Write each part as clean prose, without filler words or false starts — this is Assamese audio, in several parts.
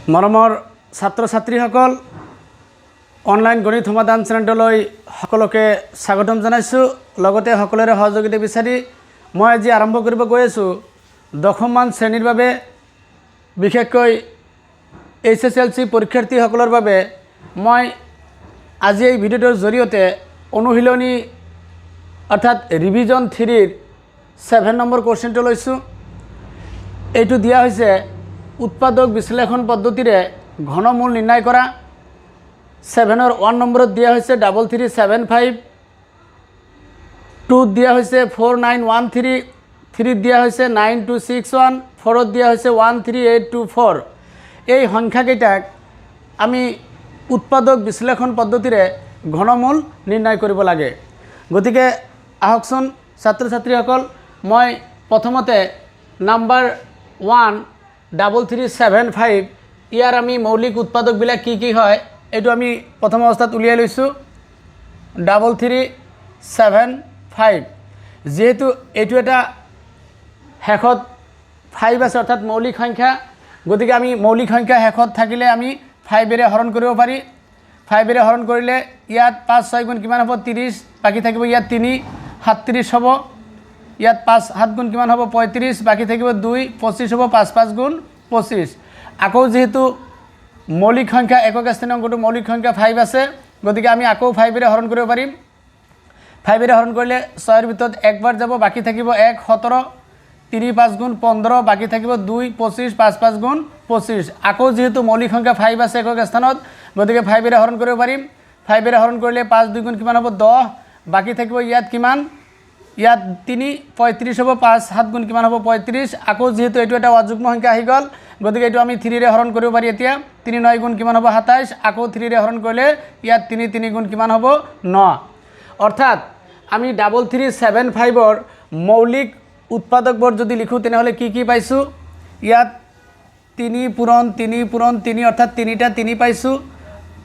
মৰমৰ ছাত্ৰ ছাত্ৰীসকল অনলাইন গণিত সমাধান চেনেললৈ সকলোকে স্বাগতম জনাইছোঁ। লগতে সকলোৰে সহযোগিতা বিচাৰি মই আজি আৰম্ভ কৰিব গৈ আছোঁ দশমমান শ্ৰেণীৰ বাবে, বিশেষকৈ HSLC পৰীক্ষাৰ্থীসকলৰ বাবে মই আজি এই ভিডিঅ'টোৰ জৰিয়তে অনুশীলনী অৰ্থাৎ ৰিভিজন 3ৰ 7 নম্বৰ কুৱেশ্যনটো লৈছোঁ। এইটো দিয়া হৈছে উৎপাদক বিশ্লেষণ পদ্ধতিৰে ঘনমূল নিৰ্ণয় কৰা। 7ৰ 1 নম্বৰত দিয়া হৈছে 3375, 2 দিয়া হৈছে 4913, 3 দিয়া হৈছে 9261, 4 দিয়া হৈছে 13824। এই সংখ্যাকেইটাক আমি উৎপাদক বিশ্লেষণ পদ্ধতিৰে ঘনমূল নিৰ্ণয় কৰিব লাগে। গতিকে আহকচোন ছাত্ৰ ছাত্ৰীসকল, মই প্ৰথমতে নাম্বাৰ 1 3375 ইয়াৰ আমি মৌলিক উৎপাদকবিলাক কি হয় এইটো আমি প্ৰথম অৱস্থাত উলিয়াই লৈছোঁ। 3375 যেহেতু এইটো এটা শেষত 5 আছে অৰ্থাৎ মৌলিক সংখ্যা, গতিকে আমি মৌলিক সংখ্যা শেষত থাকিলে আমি 5ৰে হৰণ কৰিব পাৰি। 5ৰে হৰণ কৰিলে ইয়াত 5 6 গুণ কিমান হ'ব 30, বাকী থাকিব ইয়াত 3 37 হ'ব। ইয়াত 5 7 গুণ কিমান হ'ব 35, বাকী থাকিব 2 25 হ'ব। 5 5 গুণ 25। আকৌ যেহেতু মৌলিক সংখ্যা একক স্থানীয় অংকটো মৌলিক সংখ্যা 5 আছে, গতিকে আমি আকৌ 5ৰে হৰণ কৰিব পাৰিম। 5ৰে হৰণ কৰিলে 6ৰ ভিতৰত একবাৰ যাব, বাকী থাকিব 1 17, 3 5 গুণ 15, বাকী থাকিব 2 25, 5 5 গুণ 25। আকৌ যেহেতু মৌলিক সংখ্যা 5 আছে একক স্থানত, গতিকে 5ৰে হৰণ কৰিব পাৰিম। 5ৰে হৰণ কৰিলে 5 2 গুণ কিমান হ'ব 10, বাকী থাকিব ইয়াত কিমান, ইয়াত 3 35 হ'ব। 5 7 গুণ কিমান হ'ব 35। আকৌ যেহেতু এইটো এটা অযুগ্ম সংখ্যা আহি গ'ল, গতিকে এইটো আমি 3ৰে হৰণ কৰিব পাৰি। এতিয়া 3 9 গুণ কিমান হ'ব 27, আকৌ 3ৰে হৰণ কৰিলে ইয়াত 3 3 গুণ কিমান হ'ব 9। অৰ্থাৎ আমি 3375ৰ মৌলিক উৎপাদকবোৰ যদি লিখোঁ তেনেহ'লে কি পাইছোঁ, ইয়াত 3 পূৰণ 3 পূৰণ 3 অৰ্থাৎ 3টা 3 পাইছোঁ।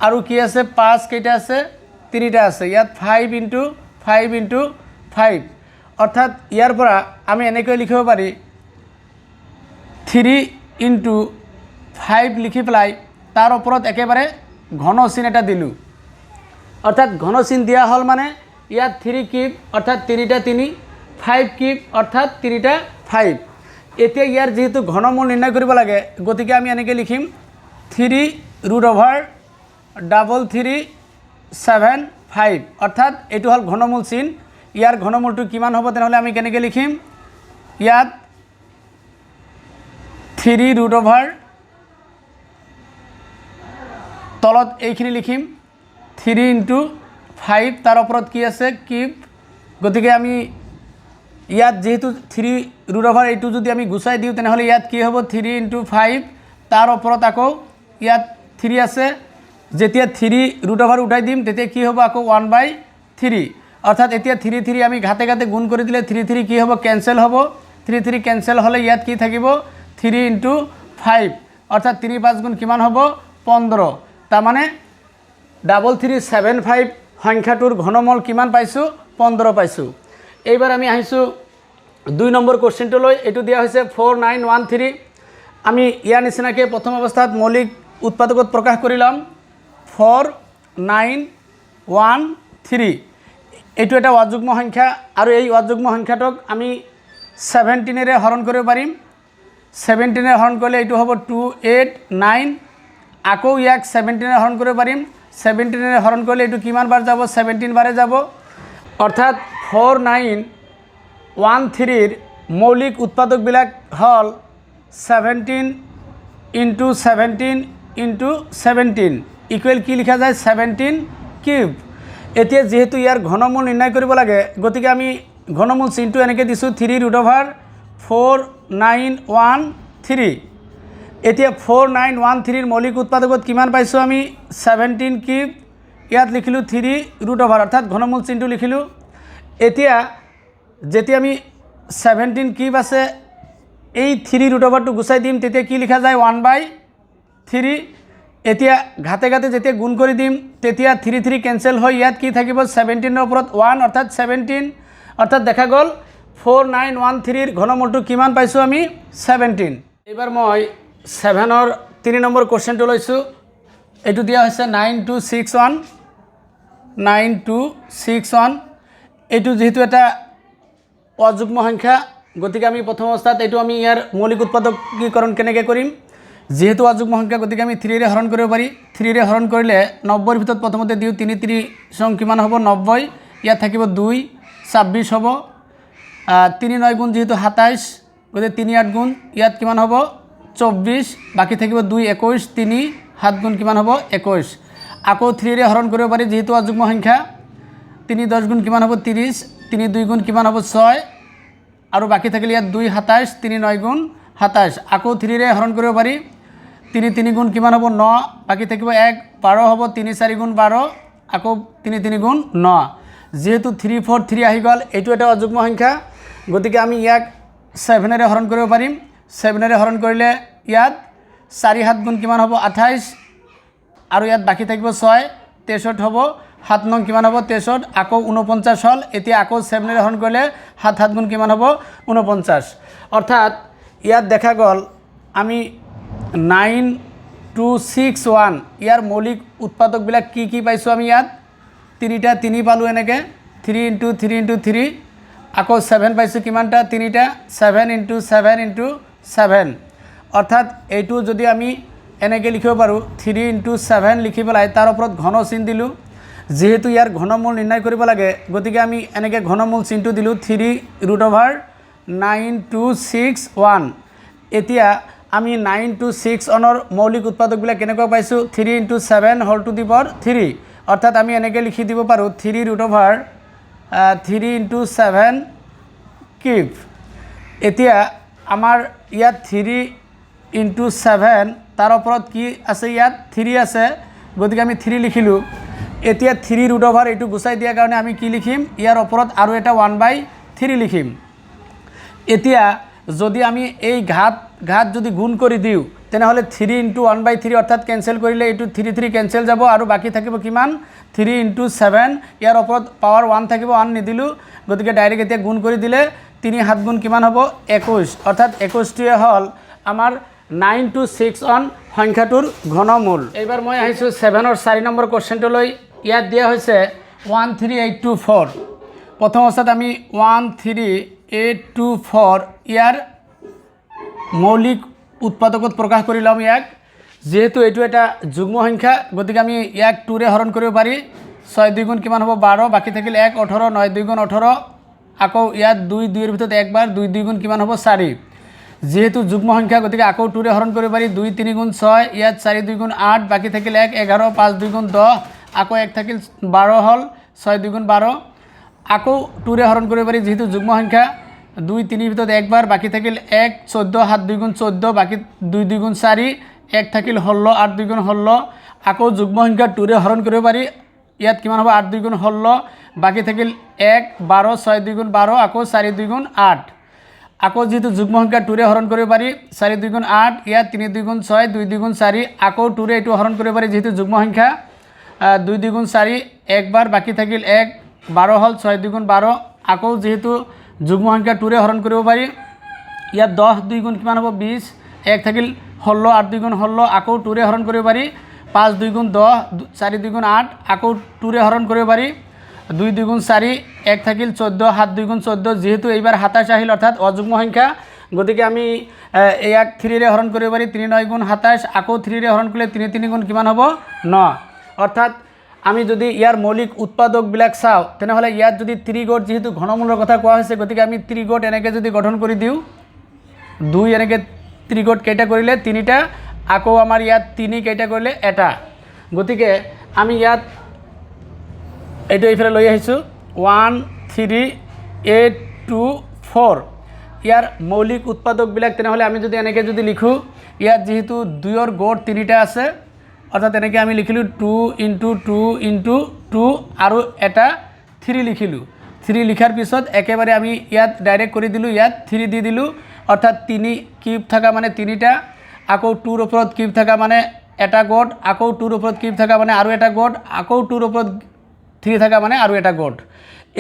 আৰু কি আছে 5 কেইটা আছে 3টা আছে। ইয়াত 5 × 5 × 5 অৰ্থাৎ ইয়াৰ পৰা আমি এনেকৈ লিখিব পাৰি 3 × 5 লিখি পেলাই তাৰ ওপৰত একেবাৰে ঘন চিন এটা দিলোঁ। অৰ্থাৎ ঘন চিন দিয়া হ'ল মানে ইয়াত 3 কিউব অৰ্থাৎ 3টা 3, 5 কিউব অৰ্থাৎ 3টা 5। এতিয়া ইয়াৰ যেহেতু ঘনমূল নিৰ্ণয় কৰিব লাগে, গতিকে আমি এনেকৈ লিখিম 3√3375 অৰ্থাৎ এইটো হ'ল ঘনমূল চিন। ইয়াৰ ঘনমূলটো কিমান হ'ব তেনেহ'লে আমি কেনেকৈ লিখিম, ইয়াত 3√, তলত এইখিনি লিখিম 3 × 5, তাৰ ওপৰত কি আছে কিউব। গতিকে আমি ইয়াত যেহেতু 3√, এইটো যদি আমি গুচাই দিওঁ তেনেহ'লে ইয়াত কি হ'ব 3 × 5, তাৰ ওপৰত আকৌ ইয়াত 3 আছে। যেতিয়া 3√, উঠাই দিম তেতিয়া কি হ'ব আকৌ 1/3। অৰ্থাৎ এতিয়া 3 3 আমি ঘাতে ঘাতে গুণ কৰি দিলে 3 3 কি হ'ব কেঞ্চেল হ'ব। 3 3 কেঞ্চেল হ'লে ইয়াত কি থাকিব 3 × 5 অৰ্থাৎ 3 5 গুণ কিমান হ'ব 15। তাৰমানে 3375 সংখ্যাটোৰ ঘনমূল কিমান পাইছোঁ 15 পাইছোঁ। এইবাৰ আমি আহিছোঁ 2 নম্বৰ কুৱেশ্যনটোলৈ। এইটো দিয়া হৈছে 4913। আমি ইয়াৰ নিচিনাকৈ প্ৰথম অৱস্থাত মৌলিক উৎপাদকত প্ৰকাশ কৰি ল'ম 4913। এইটো এটা অযুগ্ম সংখ্যা আৰু এই অযুগ্ম সংখ্যাটোক আমি 17ৰে হৰণ কৰিব পাৰিম। 17ৰে হৰণ কৰিলে এইটো হ'ব 289। আকৌ ইয়াক 17ৰে হৰণ কৰিব পাৰিম। 17ৰে হৰণ কৰিলে এইটো কিমান বাৰ যাব 17 বাৰে যাব। অৰ্থাৎ 4913ৰ মৌলিক উৎপাদকবিলাক হ'ল 17 × 17 × 17 ইকুৱেল কি লিখা যায় 17 কিউব। এতিয়া যেহেতু ইয়াৰ ঘনমূল নিৰ্ণয় কৰিব লাগে, গতিকে আমি ঘনমূল চিনটো এনেকৈ দিছোঁ 3√4913। এতিয়া 4913ৰ মৌলিক উৎপাদকত কিমান পাইছোঁ আমি 17 কিউব। ইয়াত লিখিলোঁ 3√, অৰ্থাৎ ঘনমূল চিনটো লিখিলোঁ। এতিয়া যেতিয়া আমি 17 কিউব আছে এই 3√টো গুচাই দিম তেতিয়া কি লিখা যায় 1/3। এতিয়া ঘাতে ঘাতে যেতিয়া গুণ কৰি দিম তেতিয়া 3 3 কেঞ্চেল হৈ ইয়াত কি থাকিব 17ৰ ওপৰত 1 অৰ্থাৎ 17। অৰ্থাৎ দেখা গ'ল 4913ৰ ঘনমূলটো কিমান পাইছোঁ আমি 17। এইবাৰ মই 7ৰ 3 নম্বৰ কোৱেশ্চনটো লৈছোঁ এইটো দিয়া হৈছে 9261 9261 এইটো যেহেতু এটা অযুগ্ম সংখ্যা গতিকে আমি প্ৰথম অৱস্থাত এইটো আমি ইয়াৰ মৌলিক উৎপাদকীকৰণ কেনেকৈ কৰিম যেহেতু অযুগ্ম সংখ্যা গতিকে আমি 3 ৰে হৰণ কৰিব পাৰি 3 ৰে হৰণ কৰিলে 90 ৰ ভিতৰত প্ৰথমতে দিও 3 3 সং কিমান হ'ব 90 ইয়াত থাকিব 2 26 হ'ব 3 9 গুণ যেহেতু 27 গতিকে 3 8 গুণ ইয়াত কিমান হ'ব 24 বাকি থাকিব 2 21 3 7 গুণ কিমান হ'ব 21 আকৌ 3 ৰে হৰণ কৰিব পাৰি যেহেতু অযুগ্ম সংখ্যা 3 10 গুণ কিমান হ'ব 30 3 2 গুণ কিমান হ'ব 6 আৰু বাকি থাকিলে ইয়াত 2 27 3 9 গুণ 27 আকৌ 3 ৰে হৰণ কৰিব পাৰি 3 3 গুণ কিমান হ'ব 9 বাকি থাকিব 1 12 হ'ব 3 4 গুণ 12 আকৌ 3 3 গুণ 9 যেহেতু 3 4 3 আহি গ'ল এইটো এটা অযুগ্ম সংখ্যা গতিকে আমি ইয়াক 7 ৰে হৰণ কৰিব পাৰিম 7 ৰে হৰণ কৰিলে ইয়াত 4 7 গুণ কিমান হ'ব 28 আৰু ইয়াত বাকি থাকিব 6 63 হ'ব 7 নং কিমান হ'ব 63 আকৌ 49 হল এতিয়া আকৌ 7 ৰে হৰণ কৰিলে 7 7 গুণ কিমান হ'ব 49 অৰ্থাৎ ইয়াত দেখা গ'ল আমি 9261 ইয়াৰ মৌলিক উৎপাদকবিলাক কি পাইছোঁ আমি ইয়াত 3টা 3 পালোঁ এনেকৈ 3 × 3 × 3 আকৌ 7 পাইছোঁ কিমানটা 3টা 7 × 7 × 7 অৰ্থাৎ এইটো যদি আমি এনেকৈ লিখিব পাৰোঁ 3 × 7 লিখি পেলাই তাৰ ওপৰত ঘন চিন দিলোঁ যেহেতু ইয়াৰ ঘনমূল নিৰ্ণয় কৰিব লাগে গতিকে আমি এনেকৈ ঘনমূল চিনটো দিলোঁ 3√99261 এতিয়া আমি 926 মৌলিক উৎপাদকবিলাক কেনেকৈ পাইছোঁ 3 × 7 হোল টু দি পাৱাৰ 3 অৰ্থাৎ আমি এনেকৈ লিখি দিব পাৰোঁ 3√3 × 7 কিউব এতিয়া আমাৰ ইয়াত 3 × 7 তাৰ ওপৰত কি আছে ইয়াত 3 আছে গতিকে আমি 3 লিখিলোঁ এতিয়া 3√, এইটো গুচাই দিয়াৰ কাৰণে আমি কি লিখিম ইয়াৰ ওপৰত আৰু এটা 1/3 লিখিম এতিয়া যদি আমি এই ঘাত যদি গুণ কৰি দিওঁ তেনেহ'লে 3 × 1/3 অৰ্থাৎ কেনসেল কৰিলে এইটো 3 3 কেনসেল যাব আৰু বাকি থাকিব কিমান 3 × 7 ইয়াৰ ওপৰত পাৱাৰ 1 থাকিব 1 নিদিলোঁ গতিকে ডাইৰেক্ট এতিয়া গুণ কৰি দিলে 3 7 গুণ কিমান হ'ব 21 অৰ্থাৎ 21টোৱে হ'ল আমাৰ 926 সংখ্যাটোৰ ঘনমূল এইবাৰ মই আহিছোঁ 7ৰ 4 নম্বৰ কোৱেশ্চনটোলৈ ইয়াত দিয়া হৈছে 13824 প্ৰথম অৱস্থাত আমি 13824 ইয়াৰ মৌলিক উৎপাদকত প্ৰকাশ কৰি ল'ম ইয়াক যেহেতু এইটো এটা যুগ্ম সংখ্যা গতিকে আমি ইয়াক 2 ৰে হৰণ কৰিব পাৰি 6 2 গুণ কিমান হ'ব 12 বাকি থাকিল 1 18 9 2 গুণ 18 আকৌ ইয়াত 2 2 ৰ ভিতৰত একবাৰ 2 2 গুণ কিমান হ'ব 4 যেহেতু যুগ্ম সংখ্যা গতিকে আকৌ 2 ৰে হৰণ কৰিব পাৰি 2 3 গুণ 6 ইয়াত 4 2 গুণ 8 বাকি থাকিল 1 11 5 2 গুণ 10 আকৌ 1 থাকিল 12 হল 6 2 গুণ 12 আকৌ 2 ৰে হৰণ কৰিব পাৰি যেহেতু যুগ্ম সংখ্যা 2 3 ৰ ভিতৰত একবাৰ বাকি থাকিল 1 14 7 2 গুণ 14 বাকি 2 2 গুণ 4 1 থাকিল 16 8 2 গুণ 16 আকৌ যুগ্ম সংখ্যা 2 ৰে হৰণ কৰিব পাৰি ইয়াত কিমান হ'ব 8 2 গুণ 16 বাকি থাকিল 1 12 6 2 গুণ 12 আকৌ 4 2 গুণ 8 আকৌ যেহেতু যুগ্ম সংখ্যা 2 ৰে হৰণ কৰিব পাৰি 4 2 গুণ 8 ইয়াত 3 2 গুণ 6 2 2 গুণ 4 আকৌ 2 ৰে এইটো হৰণ কৰিব পাৰি যেহেতু যুগ্ম সংখ্যা 2 2 গুণ 4 একবাৰ বাকি থাকিল 1 12 হল 6 2 গুণ 12 আকৌ যেহেতু যুগ্ম সংখ্যা 2 ৰে হৰণ কৰিব পাৰি ইয়াত 10 2 গুণ কিমান হ'ব 20 1 থাকিল 16 8 2 গুণ 16 আকৌ 2 ৰে হৰণ কৰিব পাৰি 5 2 গুণ 10 4 2 গুণ 8 আকৌ 2 ৰে হৰণ কৰিব পাৰি 2 2 গুণ 4 1 থাকিল 14 7 2 গুণ 14 যেহেতু এইবাৰ 27 আহিল অৰ্থাৎ অযুগ্ম সংখ্যা গতিকে আমি ইয়াক 3 ৰে হৰণ কৰিব পাৰি 3 9 গুণ 27 আকৌ 3 ৰে হৰণ কৰিলে 3 3 গুণ কিমান হ'ব 9 অৰ্থাৎ আমি যদি ইয়াৰ মৌলিক উৎপাদকবিলাক চাওঁ তেনেহ'লে ইয়াত যদি ত্ৰিগোট যেহেতু ঘনমূলৰ কথা কোৱা হৈছে গতিকে আমি ত্ৰিগোট এনেকৈ যদি গঠন কৰি দিওঁ 2 এনেকৈ ত্ৰিগোট কেইটা কৰিলে 3টা আকৌ আমাৰ ইয়াত 3 কেইটা কৰিলে এটা গতিকে আমি ইয়াত এইটো এইফালে লৈ আহিছোঁ 13824 ইয়াৰ মৌলিক উৎপাদকবিলাক তেনেহ'লে আমি যদি এনেকৈ যদি লিখোঁ ইয়াত যেহেতু 2ৰ গোট 3টা আছে অৰ্থাৎ এনেকৈ আমি লিখিলোঁ 2 × 2 × 2 আৰু এটা 3 লিখিলোঁ 3 লিখাৰ পিছত একেবাৰে আমি ইয়াত ডাইৰেক্ট কৰি দিলোঁ ইয়াত 3 দি দিলোঁ অৰ্থাৎ 3 কিউব থকা মানে 3টা আকৌ 2ৰ ওপৰত কিউব থকা মানে এটা গোট আকৌ 2ৰ ওপৰত কিউব থকা মানে আৰু এটা গোট আকৌ 2ৰ ওপৰত 3 থকা মানে আৰু এটা গোট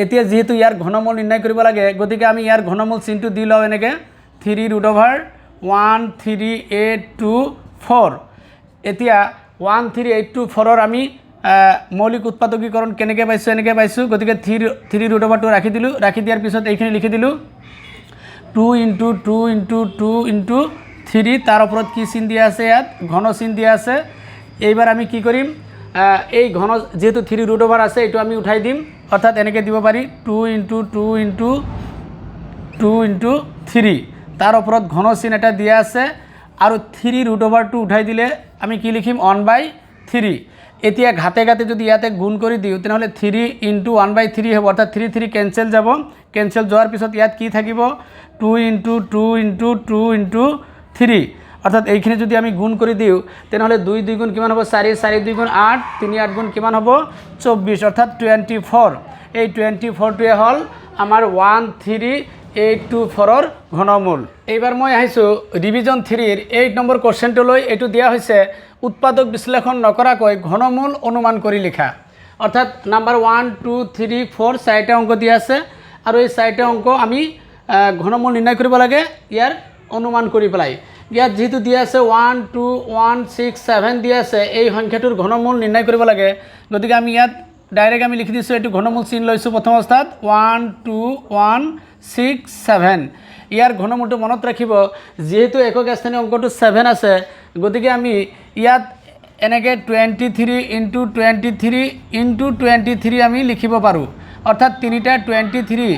এতিয়া যেহেতু ইয়াৰ ঘনমূল নিৰ্ণয় কৰিব লাগে গতিকে আমি ইয়াৰ ঘনমূল চিনটো দি লওঁ এনেকৈ 3√13824 এতিয়া 13824 আমি মৌলিক উৎপাদকীকৰণ কেনেকৈ পাইছোঁ এনেকৈ পাইছোঁ গতিকে 3√2 ৰাখি দিলোঁ ৰাখি দিয়াৰ পিছত এইখিনি লিখি দিলোঁ 2 × 2 × 2 × 3 তাৰ ওপৰত কি চিন দিয়া আছে ইয়াত ঘন চিন দিয়া আছে এইবাৰ আমি কি কৰিম এই ঘন যেহেতু 3√2 আছে এইটো আমি উঠাই দিম অৰ্থাৎ এনেকৈ দিব পাৰি 2 × 2 × 2 × 3 তাৰ ওপৰত ঘন চিন এটা দিয়া আছে আৰু 3√2 উঠাই দিলে আমি কি লিখিম 1/3 এতিয়া ঘাতে ঘাতে যদি ইয়াতে গুণ কৰি দিওঁ তেনেহ'লে 3 × 1/3 হ'ব অৰ্থাৎ 3 3 কেঞ্চেল যাব কেঞ্চেল যোৱাৰ পিছত ইয়াত কি থাকিব 2 × 2 × 2 × 3 অর্থাৎ এইখিনি যদি আমি গুণ কৰি দিওঁ তেনেহ'লে 2 2 গুণ কিমান হ'ব 4 4 2 গুণ 8 3 8 গুণ কিমান হ'ব 24 অৰ্থাৎ 24 এই 24টোৱে হ'ল আমাৰ 13824ৰ ঘনমূল এইবাৰ মই আহিছোঁ ৰিভিজন 3ৰ 8 নম্বৰ কোৱেশ্চনটোলৈ এইটো দিয়া হৈছে উৎপাদক বিশ্লেষণ নকৰাকৈ ঘনমূল অনুমান কৰি লিখা অৰ্থাৎ নাম্বাৰ 1 2 3 4 চাৰিটা অংক দিয়া আছে আৰু এই চাৰিটা অংক আমি ঘনমূল নিৰ্ণয় কৰিব লাগে ইয়াৰ অনুমান কৰি পেলাই ইয়াত যেহেতু দিয়া আছে 1 2 1 6 7 দিয়া আছে এই সংখ্যাটোৰ ঘনমূল নিৰ্ণয় কৰিব লাগে গতিকে আমি ইয়াত ডাইৰেক্ট আমি লিখি দিছোঁ এইটো ঘনমূল চিন লৈছোঁ প্ৰথম অৱস্থাত 1 2 1 6 7 ইয়াৰ ঘনমূলটো মনত ৰাখিব যেহেতু একক স্থানীয় অংকটো 7 আছে গতিকে আমি ইয়াত এনেকৈ 23 × 23 × 23 আমি লিখিব পাৰোঁ অৰ্থাৎ তিনিটা 23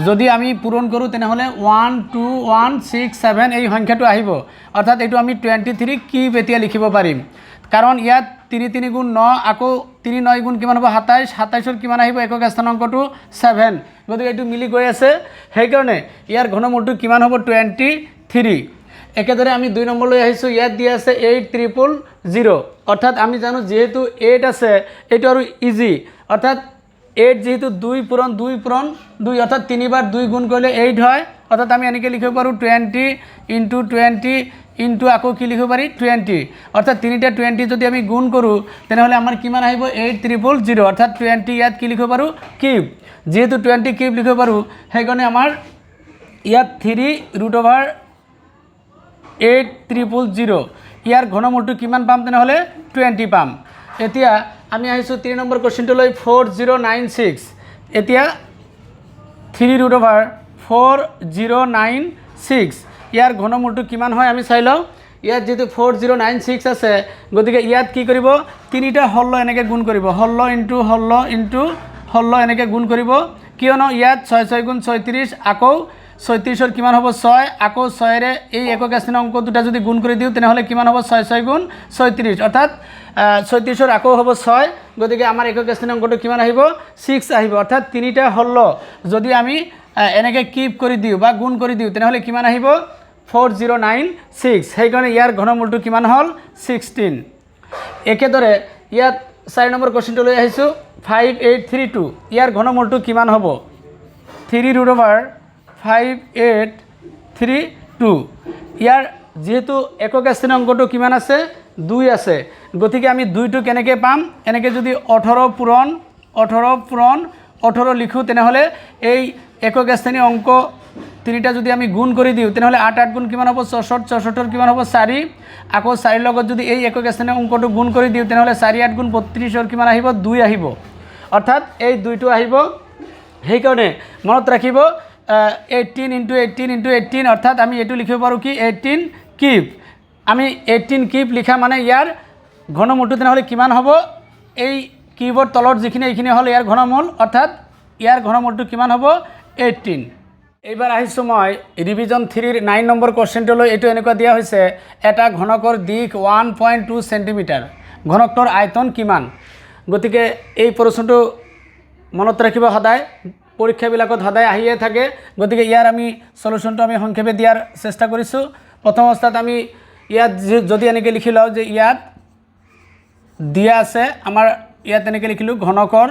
যদি আমি পূৰণ কৰোঁ তেনেহ'লে 1 2 1 6 7 এই সংখ্যাটো আহিব অৰ্থাৎ এইটো আমি 23 কিউব এতিয়া লিখিব পাৰিম কাৰণ ইয়াত 3 3 গুণ 9 আকৌ 3 9 গুণ কিমান হ'ব 27 27ৰ কিমান আহিব একক স্থান অংকটো 7 গতিকে এইটো মিলি গৈ আছে সেইকাৰণে ইয়াৰ ঘনমূলটো কিমান হ'ব 23 একেদৰে আমি 2 নম্বৰলৈ আহিছোঁ ইয়াত দিয়া আছে 8000 অৰ্থাৎ আমি জানো যেহেতু 8 আছে এইটো আৰু ইজি অৰ্থাৎ 8 যেহেতু 2 পূৰণ 2 পূৰণ 2 অৰ্থাৎ 3 বাৰ 2 গুণ কৰিলে 8 হয় অৰ্থাৎ আমি এনেকৈ লিখিব পাৰোঁ 20 × 20 ইনটু আকৌ কি লিখিব পাৰি 20 অৰ্থাৎ তিনিটা 20 যদি আমি গুণ কৰোঁ তেনেহ'লে আমাৰ কিমান আহিব 8000 অৰ্থাৎ 20 ইয়াত কি লিখিব পাৰোঁ কিউব যেহেতু 20 কিউব লিখিব পাৰোঁ সেইকাৰণে আমাৰ ইয়াত 3√800 ইয়াৰ ঘনমূলটো কিমান পাম তেনেহ'লে 20 পাম এতিয়া আমি আহিছোঁ 3 নম্বৰ কোৱেশ্চনটোলৈ 4096 এতিয়া 3√4096 ইয়াৰ ঘনমূলটো কিমান হয় আমি চাই লওঁ ইয়াত যেহেতু 4096 আছে গতিকে ইয়াত কি কৰিব তিনিটা 16 এনেকৈ গুণ কৰিব 16 × 16 × 16 এনেকৈ গুণ কৰিব কিয়নো ইয়াত 6 6 গুণ 36 আকৌ 36ৰ কিমান হ'ব 6 আকৌ 6ৰে এই একক স্থানীয় অংক দুটা যদি গুণ কৰি দিওঁ তেনেহ'লে কিমান হ'ব 6 6 গুণ 36 অৰ্থাৎ 36ৰ আকৌ হ'ব 6 গতিকে আমাৰ একক স্থানীয় অংকটো কিমান আহিব 6 আহিব অৰ্থাৎ তিনিটা 16 যদি আমি এনেকৈ কিউব কৰি দিওঁ বা গুণ কৰি দিওঁ তেনেহ'লে কিমান আহিব 4096 সেইকাৰণে ইয়াৰ ঘনমূলটো কিমান হ'ল 16 একেদৰে ইয়াত 4 নম্বৰ কোৱেশ্চনটোলৈ আহিছোঁ 5832 ইয়াৰ ঘনমূলটো কিমান হ'ব 3/5832 ইয়াৰ যেহেতু একক স্থানীয় অংকটো কিমান আছে 2 আছে গতিকে আমি 2টো কেনেকৈ পাম এনেকৈ যদি 18 পূৰণ 18 লিখোঁ তেনেহ'লে এই একক স্থানীয় অংক তিনিটা যদি আমি গুণ কৰি দিওঁ তেনেহ'লে 8 8 গুণ কিমান হ'ব 64 64ৰ কিমান হ'ব 4 আকৌ 4ৰ লগত যদি এই একক স্থানীয় অংকটো গুণ কৰি দিওঁ তেনেহ'লে 4 8 গুণ 32ৰ কিমান আহিব 2 আহিব অৰ্থাৎ এই 2টো আহিব সেইকাৰণে মনত ৰাখিব 18 × 18 × 18 অৰ্থাৎ আমি এইটো লিখিব পাৰোঁ কি 18 কিউব আমি 18 কিউব লিখা মানে ইয়াৰ ঘনমূলটো তেনেহ'লে কিমান হ'ব এই কিউবৰ তলত যিখিনি এইখিনি হ'ল ইয়াৰ ঘনমূল অৰ্থাৎ ইয়াৰ ঘনমূলটো কিমান হ'ব 18 এইবাৰ আহিছোঁ মই ৰিভিজন 3ৰ 9 নম্বৰ কোৱেশ্চনটোলৈ এইটো এনেকুৱা দিয়া হৈছে এটা ঘনকৰ দিশ 1.2 চেণ্টিমিটাৰ ঘনকটোৰ আয়তন কিমান গতিকে এই প্ৰশ্নটো মনত ৰাখিব সদায় পৰীক্ষাবিলাকত সদায় আহিয়ে থাকে গতিকে ইয়াৰ আমি সলিউশনটো আমি সংক্ষেপে দিয়াৰ চেষ্টা কৰিছোঁ প্ৰথম অৱস্থাত আমি ইয়াত যদি এনেকৈ লিখি লওঁ যে ইয়াত দিয়া আছে আমাৰ ইয়াত এনেকৈ লিখিলোঁ ঘনকৰ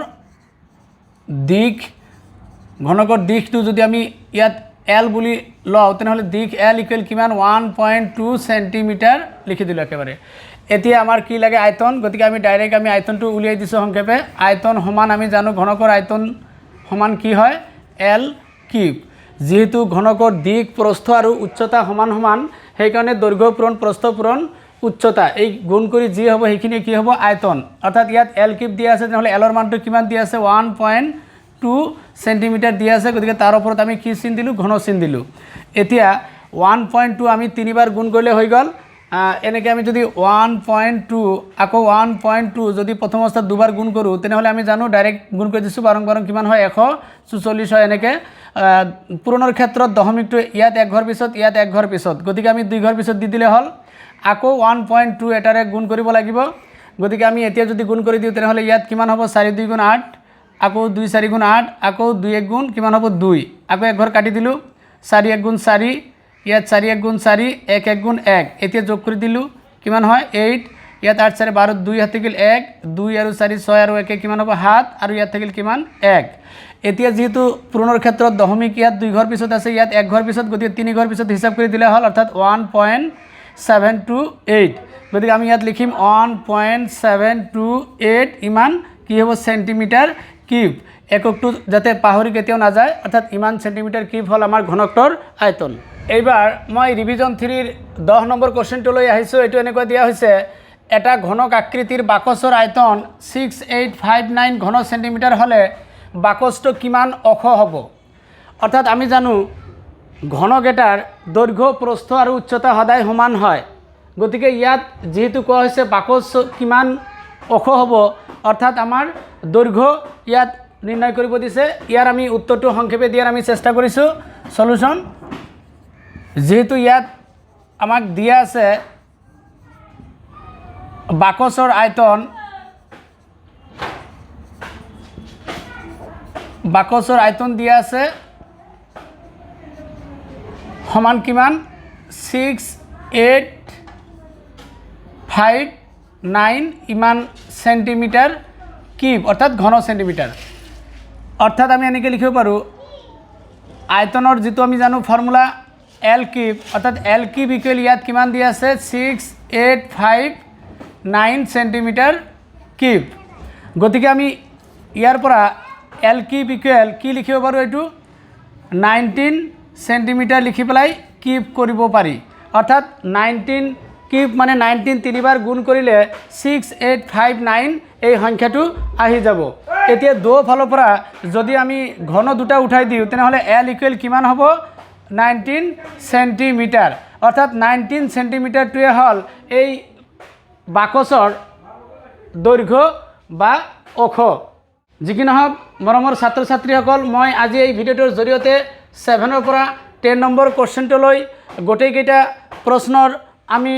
দিশটো যদি আমি ইয়াত এল বুলি লওঁ তেনেহ'লে দিশ এল ইকুৱেল কিমান 1.2 চেণ্টিমিটাৰ লিখি দিলোঁ একেবাৰে এতিয়া আমাৰ কি লাগে আয়তন গতিকে আমি ডাইৰেক্ট আমি আয়তনটো উলিয়াই দিছোঁ সংক্ষেপে আয়তন সমান আমি জানো ঘনকৰ আয়তন সমান কি হয় এল কিউব যেহেতু ঘনকৰ দিশ প্ৰস্থ আৰু উচ্চতা সমান সমান সেইকাৰণে দৈৰ্ঘ্য পূৰণ প্ৰস্থ পূৰণ উচ্চতা এই গুণ কৰি যি হ'ব সেইখিনি কি হ'ব আয়তন অৰ্থাৎ ইয়াত এল কিউব দিয়া আছে তেনেহ'লে এলৰ মানটো কিমান দিয়া আছে 1.2 সেন্টিমিটাৰ দিয়া আছে গতিকে তাৰ ওপৰত আমি কি চিন দিলোঁ ঘন চিন দিলোঁ এতিয়া 1.2 আমি তিনিবাৰ গুণ কৰিলে হৈ গ'ল এনেকৈ আমি যদি 1.2 আকৌ 1.2 যদি প্ৰথম অৱস্থাত দুবাৰ গুণ কৰোঁ তেনেহ'লে আমি জানো ডাইৰেক্ট গুণ কৰি দিছোঁ বাৰং বাৰং কিমান হয় 144 হয় এনেকৈ পূৰণৰ ক্ষেত্ৰত দশমিকটো ইয়াত এক ঘৰ পিছত ইয়াত এক ঘৰ পিছত গতিকে আমি দুই ঘৰ পিছত দি দিলে হ'ল আকৌ 1.2 এটাৰে গুণ কৰিব লাগিব গতিকে আমি এতিয়া যদি গুণ কৰি দিওঁ তেনেহ'লে ইয়াত কিমান হ'ব 4 2 গুণ 8 আকৌ 2 4 গুণ 8 আকৌ 2 1 গুণ কিমান হ'ব 2 আকৌ এক ঘৰ কাটি দিলোঁ 4 1 গুণ 4 ইয়াত 4 1 গুণ 4 1 1 গুণ 1 এতিয়া যোগ কৰি দিলোঁ কিমান হয় 8 ইয়াত 8 4 12 2 হাত থাকিল 1 2 আৰু 4 6 আৰু 1 কিমান হ'ব 7 আৰু ইয়াত থাকিল কিমান 1 এতিয়া যেহেতু পূৰণৰ ক্ষেত্ৰত দশমিক ইয়াত দুই ঘৰ পিছত আছে ইয়াত এক ঘৰ পিছত গতিকে তিনি ঘৰ পিছত হিসাব কৰি দিলে হ'ল অৰ্থাৎ 1.728 গতিকে আমি ইয়াত লিখিম 1.728 ইমান কি হ'ব সেন্টিমিটাৰ কিউব এককটো যাতে পাহৰি কেতিয়াও নাযায় অৰ্থাৎ ইমান সেন্টিমিটাৰ কিউব হ'ল আমাৰ ঘনকটোৰ আয়তন এইবাৰ মই ৰিভিজন 3ৰ 10 নম্বৰ কোৱেশ্চনটোলৈ আহিছোঁ এইটো এনেকুৱা দিয়া হৈছে এটা ঘনক আকৃতিৰ বাকচৰ আয়তন 6859 ঘন সেন্টিমিটাৰ হ'লে বাকচটো কিমান অখ হ'ব অৰ্থাৎ আমি জানো ঘনক এটাৰ দৈৰ্ঘ্য প্ৰস্থ আৰু উচ্চতা সদায় সমান হয় গতিকে ইয়াত যেহেতু কোৱা হৈছে বাকচ কিমান অখ হ'ব অৰ্থাৎ আমাৰ দৈৰ্ঘ্য ইয়াত নিৰ্ণয় কৰিব দিছে ইয়াৰ আমি উত্তৰটো সংক্ষেপে দিয়াৰ আমি চেষ্টা কৰিছোঁ সলিউশন যেহেতু ইয়াত আমাক দিয়া আছে বাকচৰ আয়তন দিয়া আছে সমান কিমান 6859 ইমান সেন্টিমিটাৰ কিউব অৰ্থাৎ ঘন সেন্টিমিটাৰ অৰ্থাৎ আমি এনেকৈ লিখিব পাৰোঁ আয়তনৰ যেটো আমি জানো ফৰ্মুলা এল কিউব অৰ্থাৎ এল কিউব ইকুৱেল ইয়াত কিমান দিয়া আছে 6859 সেন্টিমিটাৰ কিউব গতিকে আমি ইয়াৰ পৰা এল কিউব ইকুৱেল কি লিখিব পাৰোঁ এইটো 19 সেন্টিমিটাৰ লিখি পেলাই কিউব কৰিব পাৰি অৰ্থাৎ 19 কিউব মানে 19 তিনিবাৰ গুণ কৰিলে 6859 এই সংখ্যাটো আহি যাব এতিয়া দো ফালৰ পৰা যদি আমি ঘন দুটা উঠাই দিওঁ তেনেহ'লে এল ইকুৱেল কিমান হ'ব 19 সেন্টিমিটাৰ অৰ্থাৎ 19 সেন্টিমিটাৰটোৱে হ'ল এই বাকচৰ দৈৰ্ঘ্য বা অখ যি কি নহওক মৰমৰ ছাত্ৰ ছাত্ৰীসকল মই আজি এই ভিডিঅ'টোৰ জৰিয়তে 7ৰ পৰা 10 নম্বৰ কোৱেশ্চনটোলৈ গোটেইকেইটা প্ৰশ্নৰ আমি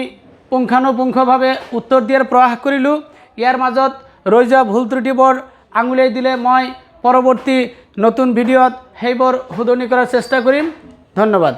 পুংখানুপুংখভাৱে উত্তৰ দিয়াৰ প্ৰয়াস কৰিলোঁ ইয়াৰ মাজত ৰৈ যোৱা ভুল ত্ৰুটিবোৰ আঙুলিয়াই দিলে মই পৰৱৰ্তী নতুন ভিডিঅ'ত সেইবোৰ শুধৰণি কৰাৰ চেষ্টা কৰিম ধন্যবাদ।